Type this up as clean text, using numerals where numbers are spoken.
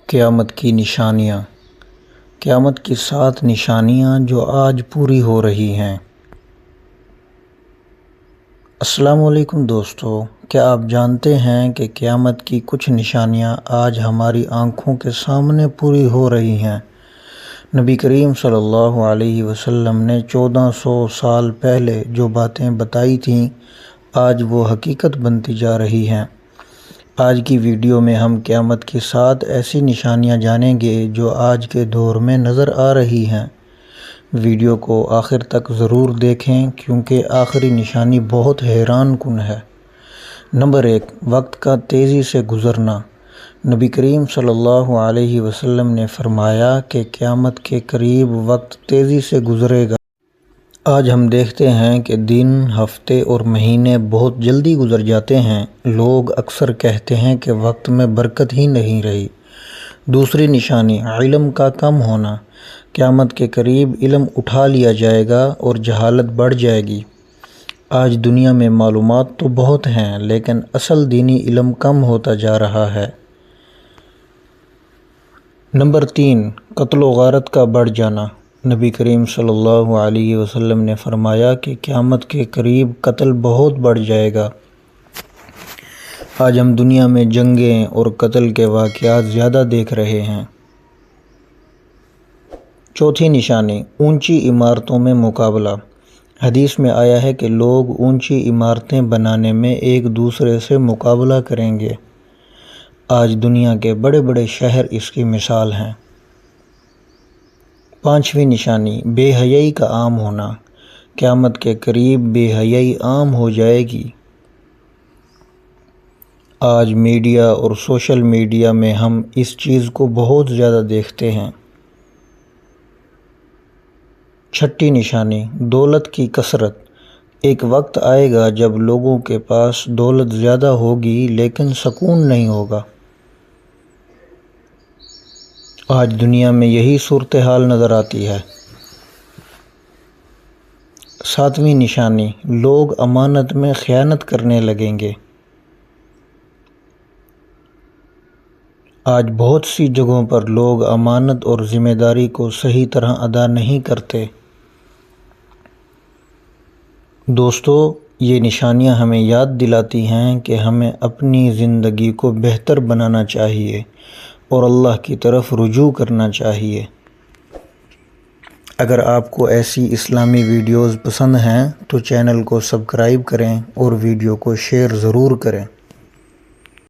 قیامت کی نشانیاں۔ قیامت کی 7 نشانیاں جو آج پوری ہو رہی ہیں۔ السلام علیکم دوستو، کیا آپ جانتے ہیں کہ قیامت کی کچھ نشانیاں آج ہماری آنکھوں کے سامنے پوری ہو رہی ہیں؟ نبی کریم صلی اللہ علیہ وسلم نے 1400 سال پہلے جو باتیں بتائی تھیں، آج وہ حقیقت بنتی جا رہی ہیں۔ آج کی ویڈیو میں ہم قیامت کی 7 ایسی نشانیاں جانیں گے جو آج کے دور میں نظر آ رہی ہیں۔ ویڈیو کو آخر تک ضرور دیکھیں کیونکہ آخری نشانی بہت حیران کن ہے۔ نمبر 1، وقت کا تیزی سے گزرنا۔ نبی کریم صلی اللہ علیہ وسلم نے فرمایا کہ قیامت کے قریب وقت تیزی سے گزرے گا۔ آج ہم دیکھتے ہیں کہ دن، ہفتے اور مہینے بہت جلدی گزر جاتے ہیں۔ لوگ اکثر کہتے ہیں کہ وقت میں برکت ہی نہیں رہی۔ دوسری نشانی، علم کا کم ہونا۔ قیامت کے قریب علم اٹھا لیا جائے گا اور جہالت بڑھ جائے گی۔ آج دنیا میں معلومات تو بہت ہیں لیکن اصل دینی علم کم ہوتا جا رہا ہے۔ نمبر 3، قتل و غارت کا بڑھ جانا۔ نبی کریم صلی اللہ علیہ وسلم نے فرمایا کہ قیامت کے قریب قتل بہت بڑھ جائے گا۔ آج ہم دنیا میں جنگیں اور قتل کے واقعات زیادہ دیکھ رہے ہیں۔ چوتھی نشانی، اونچی عمارتوں میں مقابلہ۔ حدیث میں آیا ہے کہ لوگ اونچی عمارتیں بنانے میں ایک دوسرے سے مقابلہ کریں گے۔ آج دنیا کے بڑے بڑے شہر اس کی مثال ہیں۔ پانچویں نشانی، بے حیائی کا عام ہونا۔ قیامت کے قریب بے حیائی عام ہو جائے گی۔ آج میڈیا اور سوشل میڈیا میں ہم اس چیز کو بہت زیادہ دیکھتے ہیں۔ چھٹی نشانی، دولت کی کثرت۔ ایک وقت آئے گا جب لوگوں کے پاس دولت زیادہ ہوگی لیکن سکون نہیں ہوگا۔ آج دنیا میں یہی صورتحال نظر آتی ہے۔ ساتویں نشانی، لوگ امانت میں خیانت کرنے لگیں گے۔ آج بہت سی جگہوں پر لوگ امانت اور ذمہ داری کو صحیح طرح ادا نہیں کرتے۔ دوستو، یہ نشانیاں ہمیں یاد دلاتی ہیں کہ ہمیں اپنی زندگی کو بہتر بنانا چاہیے اور اللہ کی طرف رجوع کرنا چاہیے۔ اگر آپ کو ایسی اسلامی ویڈیوز پسند ہیں تو چینل کو سبسکرائب کریں اور ویڈیو کو شیئر ضرور کریں۔